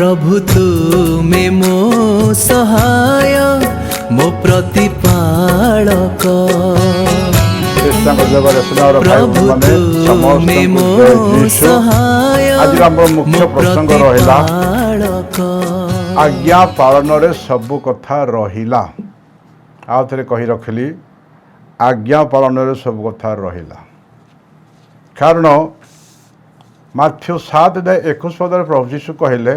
प्रभु तुमे मो सहाय मो प्रतिपालक प्रभु तुमे मो सहाय आज मुख्य प्रसंग रहिला आज्ञा पालन रे सब कथा रहिला। आ थे कही रखिली आज्ञा पालन रे सब कथा रहिला कारण माथ्यू 7:21 पदर प्रभु जीशु कहले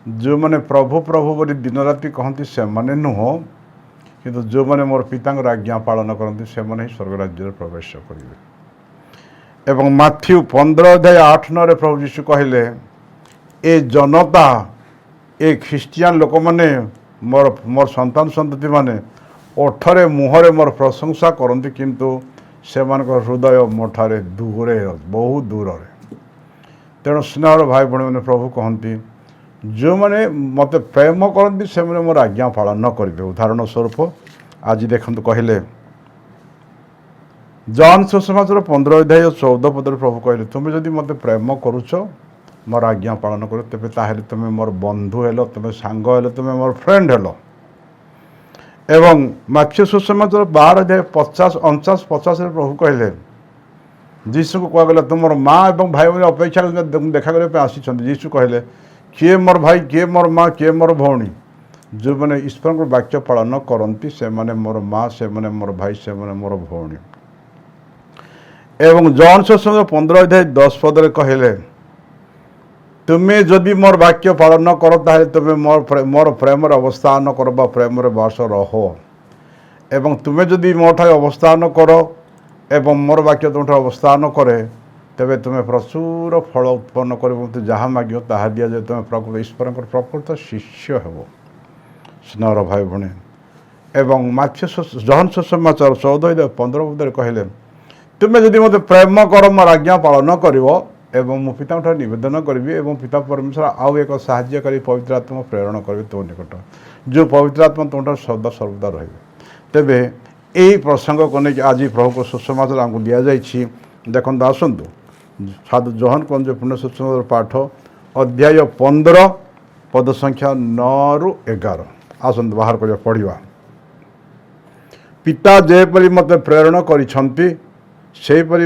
जो मैंने प्रभु प्रभु बोली दिन राति कहती से मैंने नुह किंतु जो मैंने मोर पिता आज्ञा पालन करती से मैंने ही स्वर्ग राज्य प्रवेश करेंगे। एवं माथ्यू 15:8-9 प्रभु जीशु कहले ए जनता ए ख्रिस्टियान लोक मैंने मोर मोर संतान संतति माने ओठरे मुहरे मोर प्रशंसा करती किंतु से हृदय मोठारे दूरे बहुत दूर। तेणु स्नेहर भाई भाई मैंने प्रभु कहती जो मैंने मत प्रेम करती से मैंने मोर आज्ञा पालन करेंगे। उदाहरण स्वरूप आज देखते कहले जॉन सुसमाचार 15:14 पदर प्रभु कहले तुम्हें जदि मत प्रेम करुच मोर आज्ञा पालन कर तेरे ताहले तुम मोर बंधु हेलो तुम सांग हेलो तुम मोर फ्रेंड हेलो। एवं माथ्यू सुसमाचार 12:50-49 प्रभु कहले जीशु को कहगला तुम माँ एवं भाई भाई अपेक्षा देखा करने आसी जीशु कहले किए मोर भाई किए मोर माँ किए मोर भौणी जो मैंने ईश्वर को वाक्य पालन करती से मैंने मोर माँ से मैंने मोर भाई से मैंने मोर भौणी। एवं जॉन सुसमाचार 15:10 पदर कहले तुम्हें जदि मोर वाक्य पालन कर ताहे तुम्हें मोर प्रेम अवस्थान कर प्रेम बस रह एवं तुम्हें जदि मोठार अवस्थान कर एवं मोर वाक्य तुम अवस्थान करे तेरे तुम्हें प्रचुर फल उत्पन्न कर जहाँ माग ता दि जाए तुम्हें प्रकृत ईश्वर प्रकृत शिष्य हेब। स्नेहर भाई भाई एवं माथ्यू जॉन सुसमाचार 14:15 कहले तुम्हें जदि मत प्रेम कर मोर आज्ञा पालन कर एवं मो पिता नवेदन करी एवं पिता परमेश्वर आउ एक साहाय्यकारी पवित्र आत्मा प्रेरण करेंगे तुम निकट जो पवित्र आत्मा तुम सदा सर्वदा रे। तेबे यही प्रसंग को लेकिन आज प्रभु को सुसमाचार आमको दि जाइए देखते आसतु साधु जोहन कौन पुण्य सुसमाचार पाठ अध्याय 15 पद संख्या 9-11 आसतु बाहर कर पढ़ा। पिता जेपरी मत प्रेरण करी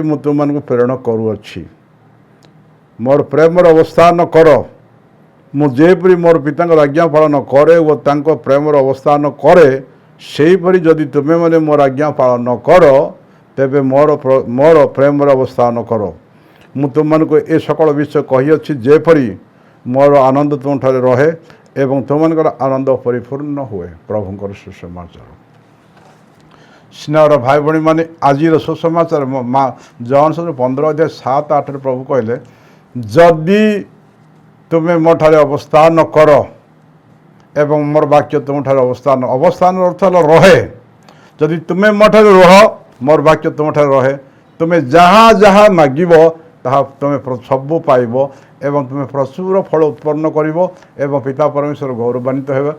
मु तुम प्रेरण करुअछि मोर प्रेम अवस्थान कर मुझेपरी मोर पिता आज्ञा पालन करे वो तांको प्रेम अवस्थान करे सेहीपरि जदि तुम्हें मैंने मोर आज्ञा पालन कर तेबे मोर प्रेम अवस्थान कर मु तुमको ए सकल विषय कही जेपरी मोर आनंद तुम ठारे रहे एवं तुमकर आनंद परिपूर्ण हुए। प्रभुंकर सुसमाचार स्नेहर भाई भाई मैंने आज सुसमाचार जॉन 15:7-8 प्रभु कहले जदि तुम्हें मोठारे अवस्थान कर एवं मोर वाक्य तुम ठारे अवस्थान अर्थ रहे जदि तुम्हें मोठारे रह मोर वाक्य तुम ठारे रहे तुम्हें जहाँ जहाँ मागिब ताहा तुम्हें सबू पाइब एवं तुम्हें प्रचुर फल उत्पन्न करिब एवं पिता परमेश्वर गौरवान्वित हेबे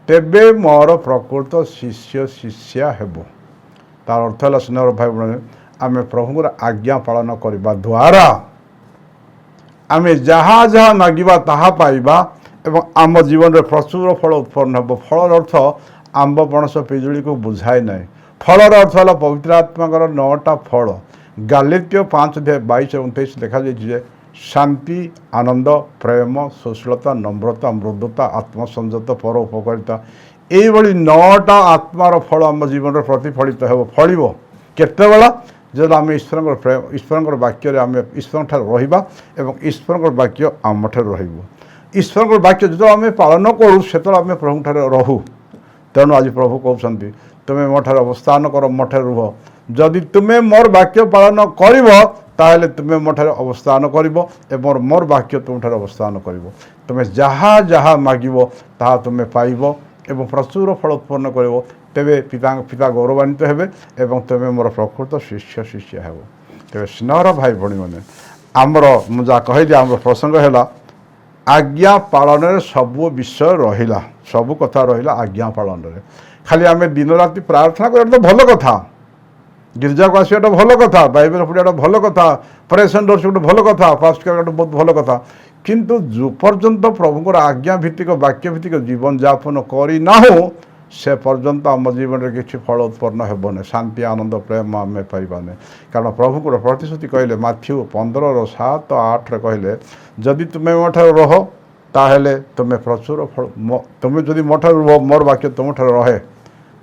तेबे मोर प्रकृत शिष्य शिष्या हेबो। तार अर्थ है स्नेहर भाई भाई आम प्रभुर आज्ञा पालन करने द्वारा आम जहाँ जहाँ मागिबा ताहा पाइबा एवं आम जीवन में प्रचुर फल उत्पन्न हो। फल अर्थ आंब पणस पिजुली को बुझाए ना फलर अर्थ है पवित्र आत्मा 9टा फल गालात्य 5:22-29 देखा जाए शांति आनंद प्रेम सुशीलता नम्रता मृदुता आत्मसंयत पर उपकारिता यही 9टा आत्मार फल आम जीवन में प्रतिफलित हो फल केतबेला जब आम ईश्वर वाक्य आम ईश्वर ठार रहिबा एवं ईश्वर वाक्य आम ठार रहिबो। ईश्वर वाक्य जो आम पालन करूँ से आम प्रभु ठार रहू। तेणु आज प्रभु कहते तुम्हें मोठार अवस्थान कर मोठार रुह जदि तुम्हें मोर वाक्य पालन करिब ताहले तुम्हें मोठार अवस्थान करिब एवं मोर वाक्य तुमठार अवस्थान करिब तुम्हें जहाँ जहाँ मागिब ताहा तुम्हें पाइब एवं प्रचुर फल उत्पन्न करिब तेबे पिता गौरवान्वित हेबे एवं तुम्हें मोर प्रकृत शिष्य शिष्य हेब। तेबे स्नेहर भाई भाई मैंने आमर मुझा कहली आम प्रसंग है आज्ञा पालन सबू विषय रहा सबू कथा रहा आज्ञा पालन खाली आम दिन राति प्रार्थना कर तो भल कथा गिरजा को आसवा भल कथा बाइबल पढ़ा भल कथा प्रेस एंड गोटे भल कथा फास्ट कर बहुत भल कथा କିନ୍ତୁ ଯେଉଁ ପର୍ଯ୍ୟନ୍ତ ପ୍ରଭୁଙ୍କର ଆଜ୍ଞା ଭିତ୍ତିକ ବାକ୍ୟ ଭିତ୍ତିକ ଜୀବନଯାପନ କରିନାହୁଁ ସେ ପର୍ଯ୍ୟନ୍ତ ଆମ ଜୀବନରେ କିଛି ଫଳ ଉତ୍ପନ୍ନ ହେବନି, ଶାନ୍ତି ଆନନ୍ଦ ପ୍ରେମ ଆମେ ପାଇବାନି। କାରଣ ପ୍ରଭୁଙ୍କର ପ୍ରତିଶ୍ରୁତି କହିଲେ ମାଥ୍ୟୁ 15:7-8 କହିଲେ, ଯଦି ତୁମେ ମୋ ଠାରୁ ରହ ତାହେଲେ ତୁମେ ପ୍ରଚୁର ଫଳ, ତୁମେ ଯଦି ମୋ ଠାରୁ ରୁହ, ମୋର ବାକ୍ୟ ତୁମଠାରେ ରହେ,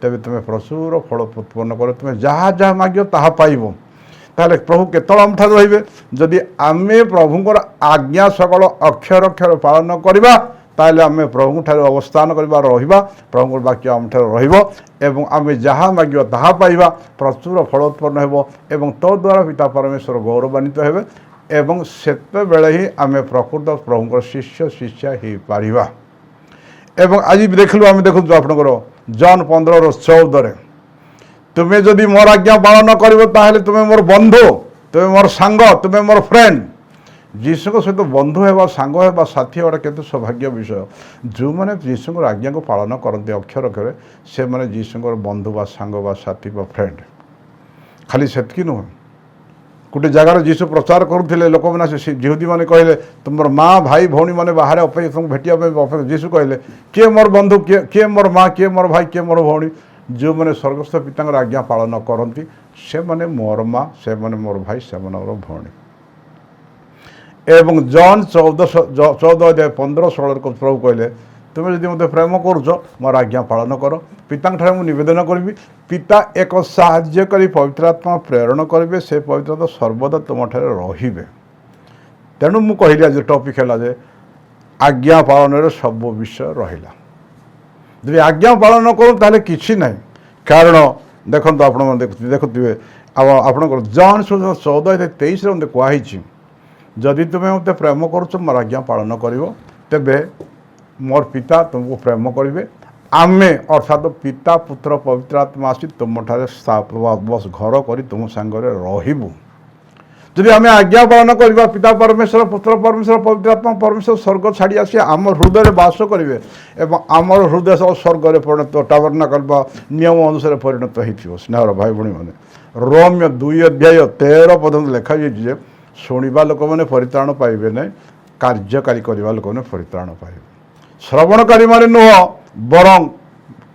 ତେବେ ତୁମେ ପ୍ରଚୁର ଫଳ ଉତ୍ପନ୍ନ କର, ତୁମେ ଯାହା ଯାହା ମାଗିବ ତାହା ପାଇବ। ତାହେଲେ ପ୍ରଭୁ କେତେବେଳେ ଆମ ଠାରୁ ରହିବେ? ଯଦି ଆମେ ପ୍ରଭୁଙ୍କର ଆଜ୍ଞା ସକଳ ଅକ୍ଷର ଅକ୍ଷର ପାଳନ କରିବା, ତାହେଲେ ଆମେ ପ୍ରଭୁଙ୍କ ଠାରୁ ଅବସ୍ଥାନ କରିବା, ରହିବା, ପ୍ରଭୁଙ୍କର ବାକ୍ୟ ଆମଠାରେ ରହିବ ଏବଂ ଆମେ ଯାହା ମାଗିବା ତାହା ପାଇବା, ପ୍ରଚୁର ଫଳ ଉତ୍ପନ୍ନ ହେବ ଏବଂ ତୋ ଦ୍ୱାରା ପିତା ପରମେଶ୍ୱର ଗୌରବାନ୍ୱିତ ହେବେ ଏବଂ ସେତେବେଳେ ହିଁ ଆମେ ପ୍ରକୃତ ପ୍ରଭୁଙ୍କର ଶିଷ୍ୟା ହୋଇପାରିବା। ଏବଂ ଆଜି ଦେଖିଲୁ, ଆମେ ଦେଖୁଛୁ ଆପଣଙ୍କର ଜନ୍ 15:14, ତୁମେ ଯଦି ମୋର ଆଜ୍ଞା ପାଳନ କରିବ ତାହେଲେ ତୁମେ ମୋର ବନ୍ଧୁ, ତୁମେ ମୋର ସାଙ୍ଗ, ତୁମେ ମୋର ଫ୍ରେଣ୍ଡ। ଯୀଶୁଙ୍କ ସହିତ ବନ୍ଧୁ ହେବା, ସାଙ୍ଗ ହେବା, ସାଥୀ ହେବାଟା କେତେ ସୌଭାଗ୍ୟ ବିଷୟ। ଯେଉଁମାନେ ଯୀଶୁଙ୍କର ଆଜ୍ଞାକୁ ପାଳନ କରନ୍ତି ଅକ୍ଷର ଅକ୍ଷରେ, ସେମାନେ ଯୀଶୁଙ୍କର ବନ୍ଧୁ ବା ସାଙ୍ଗ ବା ସାଥୀ ବା ଫ୍ରେଣ୍ଡ। ଖାଲି ସେତିକି ନୁହେଁ, ଗୋଟେ ଜାଗାରେ ଯୀଶୁ ପ୍ରଚାର କରୁଥିଲେ, ଲୋକମାନେ ଆସି ଜିହୁଦୀମାନେ କହିଲେ ତୁମର ମା ଭାଇ ଭଉଣୀମାନେ ବାହାରେ ଅପେକ୍ଷା ତୁମକୁ ଭେଟିବା ପାଇଁ ଅପେକ୍ଷା। ଯୀଶୁ କହିଲେ, କିଏ ମୋର ବନ୍ଧୁ, କିଏ ମୋର ମା, କିଏ ମୋର ଭାଇ, କିଏ ମୋର ଭଉଣୀ? ଯେଉଁମାନେ ସ୍ୱର୍ଗସ୍ଥ ପିତାଙ୍କର ଆଜ୍ଞା ପାଳନ କରନ୍ତି ସେମାନେ ମୋର ମା, ସେମାନେ ମୋର ଭାଇ, ସେମାନେ ମୋର ଭଉଣୀ। ଏବଂ ଜନ୍ 14:15-16 ପ୍ରଭୁ କହିଲେ, ତୁମେ ଯଦି ମୋତେ ପ୍ରେମ କରୁଛ ମୋର ଆଜ୍ଞା ପାଳନ କର। ପିତାଙ୍କଠାରେ ମୁଁ ନିବେଦନ କରିବି, ପିତା ଏକ ସାହାଯ୍ୟକାରୀ ପବିତ୍ର ଆତ୍ମା ପ୍ରେରଣ କରିବେ, ସେ ପବିତ୍ର ଆତ୍ମା ସର୍ବଦା ତୁମଠାରେ ରହିବେ। ତେଣୁ ମୁଁ କହିଲି ଆଜି ଟପିକ୍ ହେଲା ଯେ ଆଜ୍ଞା ପାଳନରେ ସବୁ ବିଷୟ ରହିଲା। ଯଦି ଆଜ୍ଞା ପାଳନ କରୁ ତାହେଲେ କିଛି ନାହିଁ। କାରଣ ଦେଖନ୍ତୁ, ଆପଣମାନେ ଦେଖୁଥିବେ ଆପଣଙ୍କର ଜନ୍ 14:23 ମୋତେ କୁହାହେଇଛି, ଯଦି ତୁମେ ମୋତେ ପ୍ରେମ କରୁଛ ମୋର ଆଜ୍ଞା ପାଳନ କରିବ, ତେବେ ମୋର ପିତା ତୁମକୁ ପ୍ରେମ କରିବେ। ଆମେ ଅର୍ଥାତ୍ ପିତା ପୁତ୍ର ପବିତ୍ର ଆତ୍ମା ଆସି ତୁମଠାରେ ଘର କରି ତୁମ ସାଙ୍ଗରେ ରହିବୁ। ଯଦି ଆମେ ଆଜ୍ଞା ପାଳନ କରିବା, ପିତା ପରମେଶ୍ୱର, ପୁତ୍ର ପରମେଶ୍ୱର, ପବିତ୍ର ଆତ୍ମା ପରମେଶ୍ୱର ସ୍ୱର୍ଗ ଛାଡ଼ି ଆସି ଆମ ହୃଦୟରେ ବାସ କରିବେ ଏବଂ ଆମର ହୃଦୟ ସହ ସ୍ୱର୍ଗରେ ପରିଣତ, ଟାବର୍ନାକଲ ବା ନିୟମ ଅନୁସାରେ ପରିଣତ ହୋଇଥିବ। ସ୍ନେହର ଭାଇ ଭଉଣୀମାନେ, ରୋମୀୟ 2:13 ପର୍ଯ୍ୟନ୍ତ ଲେଖାଯାଇଛି ଯେ ଶୁଣିବା ଲୋକମାନେ ପରିତ୍ରାଣ ପାଇବେ ନାହିଁ, କାର୍ଯ୍ୟକାରୀ କରିବା ଲୋକମାନେ ପରିତ୍ରାଣ ପାଇବେ। ଶ୍ରବଣକାରୀମାନେ ନୁହଁ, ବରଂ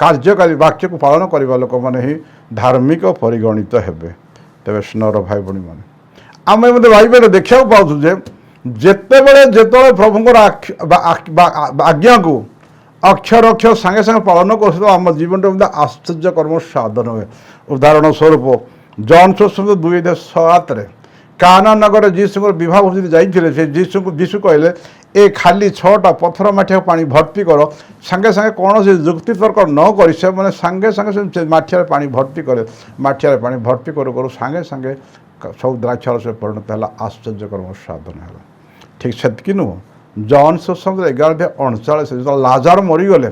କାର୍ଯ୍ୟକାରୀ ବାକ୍ୟକୁ ପାଳନ କରିବା ଲୋକମାନେ ହିଁ ଧାର୍ମିକ ପରିଗଣିତ ହେବେ। ତେବେ ସ୍ନେହର ଭାଇ ଭଉଣୀମାନେ, ଆମେ ମଧ୍ୟ ବାଇବେଲରେ ଦେଖିବାକୁ ପାଉଛୁ ଯେ ଯେତେବେଳେ ପ୍ରଭୁଙ୍କର ଆଜ୍ଞାକୁ ଅକ୍ଷର ଅକ୍ଷର ସାଙ୍ଗେ ସାଙ୍ଗେ ପାଳନ କରୁଥିବ, ଆମ ଜୀବନରେ ମଧ୍ୟ ଆଶ୍ଚର୍ଯ୍ୟ କର୍ମ ସାଧନ ହୁଏ। ଉଦାହରଣ ସ୍ୱରୂପ ଜନ୍ 2:7 କାନା ନଗରରେ ଯୀଶୁଙ୍କର ବିବାହ ଭୋଜିରେ ଯାଇଥିଲେ। ସେ ଯୀଶୁ କହିଲେ, ଏ ଖାଲି 6ଟା ପଥର ମାଠିଆକୁ ପାଣି ଭର୍ତ୍ତି କର। ସାଙ୍ଗେ ସାଙ୍ଗେ କୌଣସି ଯୁକ୍ତିତର୍କ ନ କରି ସେମାନେ ସାଙ୍ଗେ ସାଙ୍ଗେ ସେ ମାଠିଆରେ ପାଣି ଭର୍ତ୍ତି କଲେ। ମାଠିଆରେ ପାଣି ଭର୍ତ୍ତି କରୁ କରୁ ସାଙ୍ଗେ ସାଙ୍ଗେ ସବୁ ଦ୍ରାକ୍ଷାରସରେ ପରିଣତ ହେଲା, ଆଶ୍ଚର୍ଯ୍ୟକର୍ମ ସାଧନ ହେଲା। ଠିକ୍ ସେତିକି ନୁହଁ, ଜନ୍ 11:39 ଯେତେବେଳେ ଲାଜାର ମରିଗଲେ,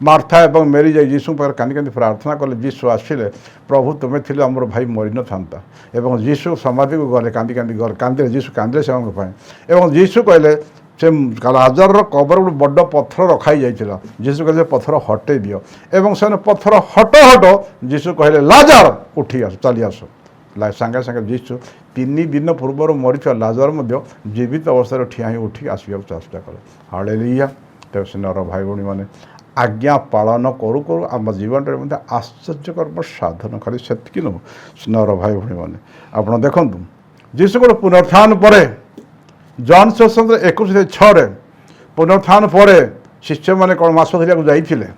ମାର୍ଥା ଏବଂ ମେରି ଯାଇ ଯୀଶୁଙ୍କ ପାଖରେ କାନ୍ଦି କାନ୍ଦି ପ୍ରାର୍ଥନା କଲେ। ଯୀଶୁ ଆସିଲେ, ପ୍ରଭୁ ତୁମେ ଥିଲେ ଆମର ଭାଇ ମରିନଥାନ୍ତା। ଏବଂ ଯୀଶୁ ସମାଧିକୁ ଗଲେ, କାନ୍ଦିଲେ, ଯୀଶୁ କାନ୍ଦିଲେ ସେମାନଙ୍କ ପାଇଁ। ଏବଂ ଯୀଶୁ କହିଲେ, ସେ ଲାଜାରର କବର ଗୋଟେ ବଡ଼ ପଥର ରଖାଯାଇଥିଲା। ଯୀଶୁ କହିଲେ ପଥର ହଟେଇ ଦିଅ ଏବଂ ସେମାନେ ପଥର ହଟ ଯୀଶୁ କହିଲେ, ଲାଜାର ଉଠି ଆସ, ଚାଲି ଆସ। ସାଙ୍ଗେ ସାଙ୍ଗେ ଯୀଶୁ 3 ଦିନ ପୂର୍ବରୁ ମରିଥିବା ଲାଜାର ମଧ୍ୟ ଜୀବିତ ଅବସ୍ଥାରେ ଠିଆ ହିଁ ଉଠି ଆସିବାକୁ ଚେଷ୍ଟା କଲେ। ହାଲେଲୁୟା। ତେବେ ସ୍ନେହର ଭାଇ ଭଉଣୀମାନେ, ଆଜ୍ଞା ପାଳନ କରୁ କରୁ ଆମ ଜୀବନରେ ମଧ୍ୟ ଆଶ୍ଚର୍ଯ୍ୟକର୍ମ ସାଧନ, ଖାଲି ସେତିକି ନୁହଁ। ସ୍ନେହର ଭାଇ ଭଉଣୀମାନେ, ଆପଣ ଦେଖନ୍ତୁ, ଯୀଶୁଙ୍କର ପୁନରୁତ୍ଥାନ ପରେ ଜନ୍ 21:6 ପୁନରୁତ୍ଥାନ ପରେ ଶିଷ୍ୟମାନେ କ'ଣ ମାଛ ଧରିବାକୁ ଯାଇଥିଲେ।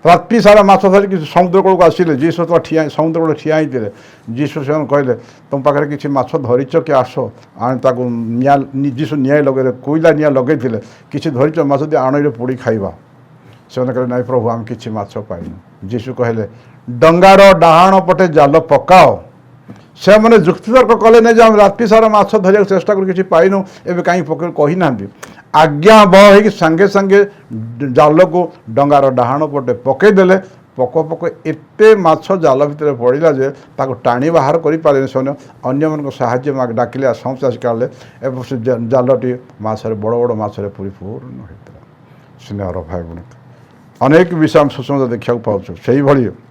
ରାତି ସାରା ମାଛ ଧରିକି ସମୁଦ୍ର କୂଳକୁ ଆସିଲେ। ଯୀଶୁ ସମୁଦ୍ର କୂଳରେ ଠିଆ ହେଇଥିଲେ। ଯୀଶୁ ସେମାନଙ୍କୁ କହିଲେ, ତୁମ ପାଖରେ କିଛି ମାଛ ଧରିଛ କି, ଆସ। ତାକୁ ଯୀଶୁ ନିଆଁ ଲଗାଇଲେ, କୋଇଲା ନିଆଁ ଲଗାଇଥିଲେ। କିଛି ଧରିଛ ମାଛ ଦିଅ, ଆଣରେ ପୋଡ଼ି ଖାଇବା। ସେମାନେ କହିଲେ, ନାଇଁ ପ୍ରଭୁ, ଆମେ କିଛି ମାଛ ପାଇନୁ। ଯୀଶୁ କହିଲେ, ଡଙ୍ଗାର ଡାହାଣ ପଟେ ଜାଲ ପକାଅ। ସେମାନେ ଯୁକ୍ତିତର୍କ କଲେ ନାହିଁ ଯେ ଆମେ ରାତି ସାରା ମାଛ ଧରିବାକୁ ଚେଷ୍ଟା କରି କିଛି ପାଇନୁ, ଏବେ କାହିଁକି ପକେଇ କହିନାହାନ୍ତି। ଆଜ୍ଞା ବହ ହେଇକି ସାଙ୍ଗେ ସାଙ୍ଗେ ଜାଲକୁ ଡଙ୍ଗାର ଡାହାଣ ପଟେ ପକେଇଦେଲେ। ପକ ଏତେ ମାଛ ଜାଲ ଭିତରେ ପଡ଼ିଲା ଯେ ତାକୁ ଟାଣି ବାହାର କରିପାରିଲେନି। ସେମାନେ ଅନ୍ୟମାନଙ୍କ ସାହାଯ୍ୟ ଡାକିଲେ, ସମସ୍ତେ ଆସି କାଢ଼ିଲେ ଏବଂ ସେ ଜାଲଟି ମାଛରେ, ବଡ଼ ବଡ଼ ମାଛରେ ପରିପୂର୍ଣ୍ଣ ହୋଇଥିଲା। ସ୍ନେହର ଭାଇ ଭଉଣୀ, ଅନେକ ବିଷୟ ଆମେ ସୁସମାଚାର ଦେଖିବାକୁ ପାଉଛୁ। ସେଇଭଳି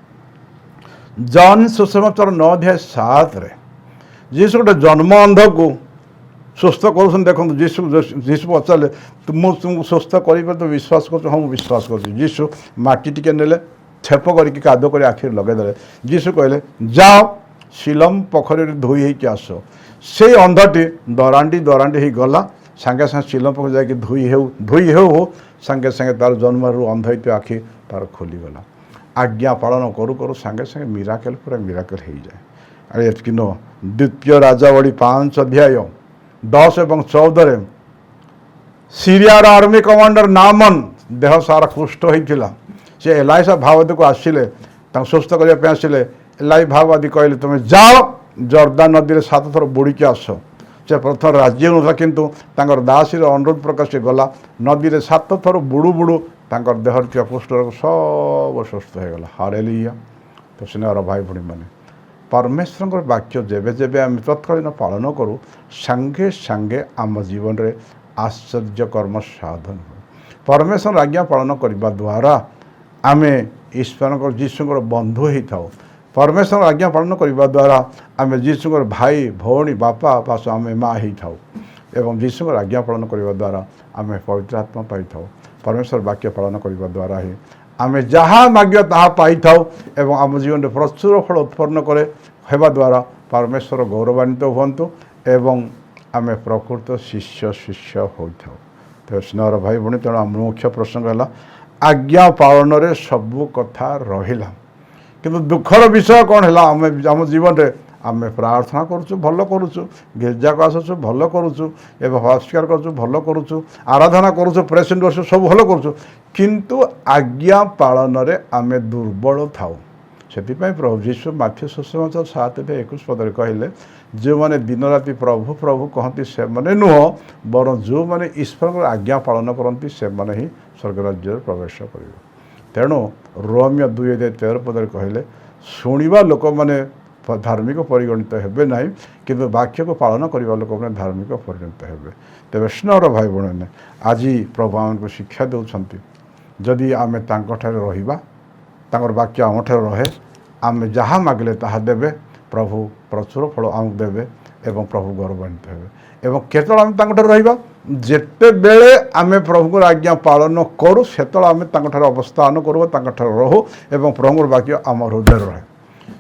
ଜନ୍ ସୁସମାଚାର 9:7 ଯୀଶୁ ଗୋଟେ ଜନ୍ମ ଅନ୍ଧକୁ ସୁସ୍ଥ କରୁଛନ୍ତି। ଦେଖନ୍ତୁ ଯୀଶୁ ପଚାରିଲେ ମୁଁ ତୁମକୁ ସୁସ୍ଥ କରିପାରେ ତ ବିଶ୍ୱାସ କରୁଛୁ? ହଁ ମୁଁ ବିଶ୍ୱାସ କରୁଛି। ଯୀଶୁ ମାଟି ଟିକେ ନେଲେ, ଛେପ କରିକି କାଦୁଅ କରି ଆଖିରେ ଲଗାଇଦେଲେ। ଯୀଶୁ କହିଲେ ଯାଅ ସିଲୋମ୍ ପୋଖରୀରେ ଧୋଇ ହେଇକି ଆସ। ସେଇ ଅନ୍ଧଟି ଦରାଣ୍ଡି ହେଇ ଗଲା। ସାଙ୍ଗେ ସାଙ୍ଗେ ସିଲୋମ୍ ପୋଖରୀ ଯାଇକି ଧୋଇ ହେଉ ସାଙ୍ଗେ ସାଙ୍ଗେ ତାର ଜନ୍ମରୁ ଅନ୍ଧ ହେଇଥିବା ଆଖି ତାର ଖୋଲିଗଲା। ଆଜ୍ଞା ପାଳନ କରୁ କରୁ ସାଙ୍ଗେ ସାଙ୍ଗେ ମିରାକେଲ୍ ପୁରା ମିରାକେଲ୍ ହେଇଯାଏ। ଆରେ ଏତିକି ନୁହଁ, ଦ୍ୱିତୀୟ ରାଜାବଳୀ 5 ଅଧ୍ୟାୟ 10 ଏବଂ 14ରେ ସିରିଆର ଆର୍ମି କମାଣ୍ଡର ନାମନ୍ ଦେହ ସାରା କୁଷ୍ଠ ହୋଇଥିଲା। ସେ ଏଲାଇସା ଭାବଦକୁ ଆସିଲେ, ତାଙ୍କୁ ସୁସ୍ଥ କରିବା ପାଇଁ ଆସିଲେ। ଏଲାଇ ଭାବବାଦୀ କହିଲେ ତୁମେ ଯାଅ ଜର୍ଦାନ ନଦୀରେ 7 ଥର ବୁଡ଼ିକି ଆସ। ସେ ପ୍ରଥମେ ରାଜି ହେଉନଥିଲା, କିନ୍ତୁ ତାଙ୍କର ଦାସୀର ଅନୁରୋଧ ପ୍ରକାଶ ସେ ଗଲା। ନଦୀରେ 7 ଥର ବୁଡ଼ୁ ତାଙ୍କର ଦେହରେ ଥିବା କୁଷ୍ଠରୋଗ ସବୁ ସୁସ୍ଥ ହୋଇଗଲା। ହାଲେଲୁୟା। ତ ସ୍ନେହର ଭାଇ ଭଉଣୀମାନେ, ପରମେଶ୍ୱରଙ୍କର ବାକ୍ୟ ଯେବେ ଯେବେ ଆମେ ତତ୍କାଳୀନ ପାଳନ କରୁ, ସାଙ୍ଗେ ସାଙ୍ଗେ ଆମ ଜୀବନରେ ଆଶ୍ଚର୍ଯ୍ୟ କର୍ମ ସାଧନ ହୁଏ। ପରମେଶ୍ୱର ଆଜ୍ଞା ପାଳନ କରିବା ଦ୍ୱାରା ଆମେ ଈଶ୍ୱରଙ୍କର ଯୀଶୁଙ୍କର ବନ୍ଧୁ ହେଇଥାଉ। ପରମେଶ୍ୱର ଆଜ୍ଞା ପାଳନ କରିବା ଦ୍ୱାରା ଆମେ ଯୀଶୁଙ୍କର ଭାଇ ଭଉଣୀ ବାପା ଆମେ ମା ହେଇଥାଉ। ଏବଂ ଯୀଶୁଙ୍କର ଆଜ୍ଞା ପାଳନ କରିବା ଦ୍ୱାରା ଆମେ ପବିତ୍ର ଆତ୍ମା ପାଇଥାଉ। ପରମେଶ୍ୱର ବାକ୍ୟ ପାଳନ କରିବା ଦ୍ୱାରା ହିଁ ଆମେ ଯାହା ମାଗିବା ତାହା ପାଇଥାଉ ଏବଂ ଆମ ଜୀବନରେ ପ୍ରଚୁର ଫଳ ଉତ୍ପନ୍ନ ହେବା ଦ୍ୱାରା ପରମେଶ୍ୱର ଗୌରବାନ୍ୱିତ ହୁଅନ୍ତୁ ଏବଂ ଆମେ ପ୍ରକୃତ ଶିଷ୍ୟ ହୋଇଥାଉ। ତ ସ୍ନେହର ଭାଇ ଭଉଣୀ, ତେଣୁ ଆମ ମୁଖ୍ୟ ପ୍ରସଙ୍ଗ ହେଲା ଆଜ୍ଞା ପାଳନରେ ସବୁ କଥା ରହିଲା। କିନ୍ତୁ ଦୁଃଖର ବିଷୟ କ'ଣ ହେଲା, ଆମେ ଆମ ଜୀବନରେ ଆମେ ପ୍ରାର୍ଥନା କରୁଛୁ, ଭଲ କରୁଛୁ, ଗିର୍ଜାକୁ ଆସୁଛୁ, ଭଲ କରୁଛୁ, ଏବେ ହସ୍ପିଟାଲ କରୁଛୁ, ଭଲ କରୁଛୁ, ଆରାଧନା କରୁଛୁ, ପ୍ରେସିଡେଣ୍ଟ କରୁଛୁ, ସବୁ ଭଲ କରୁଛୁ, କିନ୍ତୁ ଆଜ୍ଞା ପାଳନରେ ଆମେ ଦୁର୍ବଳ ଥାଉ। ସେଥିପାଇଁ ପ୍ରଭୁ ଯୀଶୁ ମାଥ୍ୟୁ ସୁସମାଚାର 7:21 କହିଲେ, ଯେଉଁମାନେ ଦିନରାତି ପ୍ରଭୁ ପ୍ରଭୁ କହନ୍ତି ସେମାନେ ନୁହଁ, ବରଂ ଯେଉଁମାନେ ଈଶ୍ୱରଙ୍କର ଆଜ୍ଞା ପାଳନ କରନ୍ତି ସେମାନେ ହିଁ ସ୍ୱର୍ଗ ରାଜ୍ୟରେ ପ୍ରବେଶ କରିବେ। ତେଣୁ ରୋମିଓ 2:13 କହିଲେ, ଶୁଣିବା ଲୋକମାନେ ଧାର୍ମିକ ପରିଗଣିତ ହେବେ ନାହିଁ, କିନ୍ତୁ ବାକ୍ୟକୁ ପାଳନ କରିବା ଲୋକମାନେ ଧାର୍ମିକ ପରିଗଣିତ ହେବେ। ତେବେ ସ୍ନେହର ଭାଇ ଭଉଣୀମାନେ, ଆଜି ପ୍ରଭୁ ଆମକୁ ଶିକ୍ଷା ଦେଉଛନ୍ତି, ଯଦି ଆମେ ତାଙ୍କଠାରେ ରହିବା, ତାଙ୍କର ବାକ୍ୟ ଆମଠାରେ ରହେ, ଆମେ ଯାହା ମାଗିଲେ ତାହା ଦେବେ, ପ୍ରଭୁ ପ୍ରଚୁର ଫଳ ଆମକୁ ଦେବେ ଏବଂ ପ୍ରଭୁ ଗୌରବାନ୍ୱିତ ହେବେ। ଏବଂ କେତେବେଳେ ଆମେ ତାଙ୍କଠାରେ ରହିବା, ଯେତେବେଳେ ଆମେ ପ୍ରଭୁଙ୍କର ଆଜ୍ଞା ପାଳନ କରୁ ସେତେବେଳେ ଆମେ ତାଙ୍କଠାରେ ଅବସ୍ଥାନ କରୁ, ତାଙ୍କଠାରେ ରହୁ ଏବଂ ପ୍ରଭୁଙ୍କର ବାକ୍ୟ ଆମ ହୃଦୟରେ ରହେ।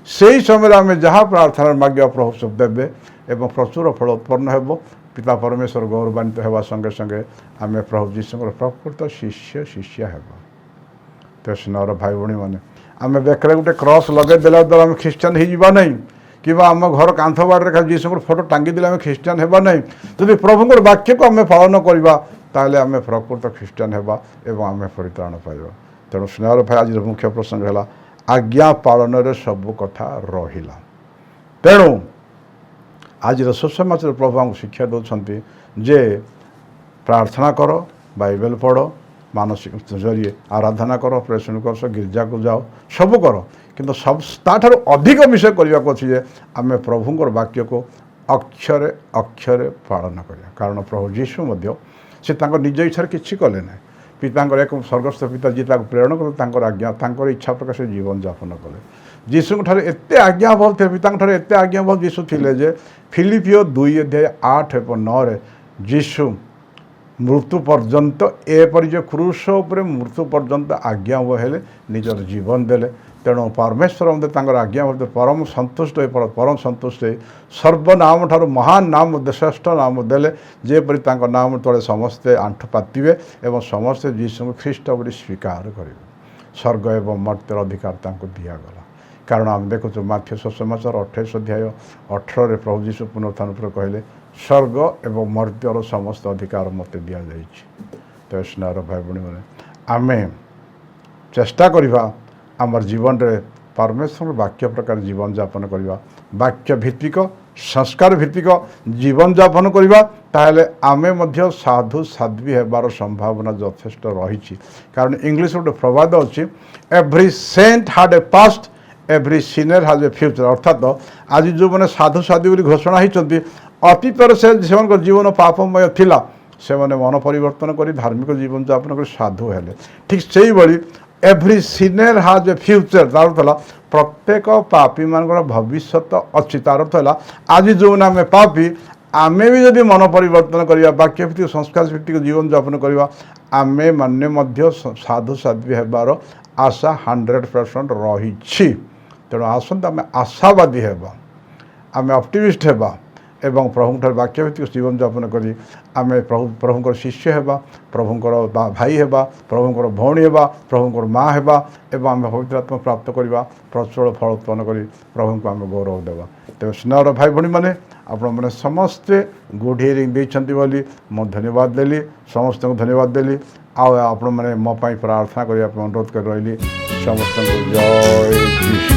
ସେହି ସମୟରେ ଆମେ ଯାହା ପ୍ରାର୍ଥନା ମାଗିବା ପ୍ରଭୁ ସବୁ ଦେବେ ଏବଂ ପ୍ରଚୁର ଫଳ ଉତ୍ପନ୍ନ ହେବ। ପିତା ପରମେଶ୍ୱର ଗୌରବାନ୍ୱିତ ହେବା ସଙ୍ଗେ ସଙ୍ଗେ ଆମେ ପ୍ରଭୁ ଯୀଶୁଙ୍କର ପ୍ରକୃତ ଶିଷ୍ୟ ହେବ। ତ ସ୍ନେହର ଭାଇ ଭଉଣୀମାନେ, ଆମେ ବେକରେ ଗୋଟେ କ୍ରସ୍ ଲଗାଇ ଦେଲା ଦ୍ୱାରା ଆମେ ଖ୍ରୀଷ୍ଟିଆନ ହେଇଯିବା ନାହିଁ, କିମ୍ବା ଆମ ଘର କାନ୍ଥ ବାଡ଼ରେ ଖାଲି ଯୀଶୁଙ୍କର ଫଟୋ ଟାଙ୍ଗି ଦେଲେ ଆମେ ଖ୍ରୀଷ୍ଟିଆନ ହେବା ନାହିଁ। ଯଦି ପ୍ରଭୁଙ୍କର ବାକ୍ୟକୁ ଆମେ ପାଳନ କରିବା ତାହେଲେ ଆମେ ପ୍ରକୃତ ଖ୍ରୀଷ୍ଟିଆନ ହେବା ଏବଂ ଆମେ ପରିତ୍ରାଣ ପାଇବା। ତେଣୁ ସ୍ନେହର ଭାଇ, ଆଜିର ମୁଖ୍ୟ ପ୍ରସଙ୍ଗ ହେଲା ଆଜ୍ଞା ପାଳନରେ ସବୁ କଥା ରହିଲା। ତେଣୁ ଆଜିର ସୁସମାଚାର ପ୍ରଭୁ ଆମକୁ ଶିକ୍ଷା ଦେଉଛନ୍ତି ଯେ ପ୍ରାର୍ଥନା କର, ବାଇବେଲ ପଢ଼, ମାନସିକ ଜରିଏ ଆରାଧନା କର, ପ୍ରେଷଣ କର, ଗିର୍ଜାକୁ ଯାଅ, ସବୁ କର, କିନ୍ତୁ ତାଠାରୁ ଅଧିକ ବିଷୟ କରିବାକୁ ଅଛି ଯେ ଆମେ ପ୍ରଭୁଙ୍କର ବାକ୍ୟକୁ ଅକ୍ଷରେ ଅକ୍ଷରେ ପାଳନ କରିବା। କାରଣ ପ୍ରଭୁ ଯୀଶୁ ମଧ୍ୟ ସେ ତାଙ୍କ ନିଜ ଇଚ୍ଛାରେ କିଛି କଲେ ନାହିଁ। ପିତାଙ୍କର ଏକ ସ୍ୱର୍ଗସ୍ଥ ପିତା ଯିଏ ତାକୁ ପ୍ରେରଣ କଲେ, ତାଙ୍କର ଇଚ୍ଛା ପ୍ରକାଶ ଜୀବନଯାପନ କଲେ। ଯୀଶୁଙ୍କଠାରେ ଏତେ ଆଜ୍ଞାବହ ଥିଲେ, ପିତାଙ୍କଠାରେ ଏତେ ଆଜ୍ଞାବହ ଯୀଶୁ ଥିଲେ ଯେ ଫିଲିପିଓ 2:8-9 ଯୀଶୁ ମୃତ୍ୟୁ ପର୍ଯ୍ୟନ୍ତ, ଏପରି ଯେ କ୍ରୁଶ ଉପରେ ମୃତ୍ୟୁ ପର୍ଯ୍ୟନ୍ତ ଆଜ୍ଞାବହ ହେଲେ, ନିଜର ଜୀବନ ଦେଲେ। ତେଣୁ ପରମେଶ୍ୱର ମଧ୍ୟ ତାଙ୍କର ଆଜ୍ଞା ମଧ୍ୟ ପରମ ସନ୍ତୁଷ୍ଟ ହୋଇ ସର୍ବନାମ ଠାରୁ ମହାନ ନାମ, ଶ୍ରେଷ୍ଠ ନାମ ଦେଲେ, ଯେପରି ତାଙ୍କ ନାମ ତଳେ ସମସ୍ତେ ଆଣ୍ଠୁ ପାତିବେ ଏବଂ ସମସ୍ତେ ଯୀଶୁଙ୍କୁ ଖ୍ରୀଷ୍ଟ ବୋଲି ସ୍ୱୀକାର କରିବେ। ସ୍ୱର୍ଗ ଏବଂ ମର୍ତ୍ତ୍ୟର ଅଧିକାର ତାଙ୍କୁ ଦିଆଗଲା। କାରଣ ଆମେ ଦେଖୁଛୁ ମାଥ୍ୟୁ ସୁସମାଚାର 28:18 ପ୍ରଭୁ ଯୀଶୁ ପୁନରୁତ୍ଥାନ ଉପରେ କହିଲେ, ସ୍ୱର୍ଗ ଏବଂ ମର୍ତ୍ତ୍ୟର ସମସ୍ତ ଅଧିକାର ମୋତେ ଦିଆଯାଇଛି। ତ ସ୍ନେହର ଭାଇ ଭଉଣୀମାନେ, ଆମେ ଚେଷ୍ଟା କରିବା ଆମର ଜୀବନରେ ପରମେଶ୍ୱରଙ୍କ ବାକ୍ୟ ପ୍ରକାର ଜୀବନଯାପନ କରିବା, ବାକ୍ୟ ଭିତ୍ତିକ, ସଂସ୍କାର ଭିତ୍ତିକ ଜୀବନଯାପନ କରିବା, ତାହେଲେ ଆମେ ମଧ୍ୟ ସାଧୁ ସାଧ୍ୱୀ ହେବାର ସମ୍ଭାବନା ଯଥେଷ୍ଟ ରହିଛି। କାରଣ ଇଂଲିଶରେ ଗୋଟେ ପ୍ରବାଦ ଅଛି, every saint had a past, every sinner has a future. ଅର୍ଥାତ୍ ଆଜି ଯେଉଁମାନେ ସାଧୁ ସାଧ୍ୱୀ ବୋଲି ଘୋଷଣା ହୋଇଛନ୍ତି, ଅତୀତରେ ସେମାନଙ୍କର ଜୀବନ ପାପମୟ ଥିଲା, ସେମାନେ ମନ ପରିବର୍ତ୍ତନ କରି ଧାର୍ମିକ ଜୀବନଯାପନ କରି ସାଧୁ ହେଲେ। ଠିକ୍ ସେଇଭଳି every sinner has a future, ତାର ଅର୍ଥ ହେଲା ପ୍ରତ୍ୟେକ ପାପୀମାନଙ୍କର ଭବିଷ୍ୟତ ଅଛି। ତାର ଅର୍ଥ ହେଲା ଆଜି ଯେଉଁମାନେ ଆମେ ପାପୀ, आमे भी जदि मन परिवर्तन करवा वाक्य भित्तिक संस्कार भित्तिक जीवन यापन करवा आमे माने मध्य साधु साध्वी हेबार आशा 100% रही। तेणु आसंत आमे आशावादी हेबा, आमे ऑप्टिमिस्ट हेबा एवं प्रभुंठार वाक्य भित्तिक जीवन यापन करी आमे प्रभुंकर शिष्य हेबा, प्रभुंकर भाई हेबा, प्रभुंकर भौणी हेबा, प्रभुंकर माँ हेबा एवं आमे पवित्र आत्मा प्राप्त करवा प्रचुर फल उत्पन्न करी प्रभु को आमे गौरव देवा। तेज स्नेहर भाई भणी मैंने आपण मैंने समस्ते गुड हियरिंग देइछंती बोली मो धन्यवाद देली, समस्त को धन्यवाद देली। आपण मैंने मो पाई प्रार्थना करने अनुरोध कर रही। समस्त जय कृष्ण।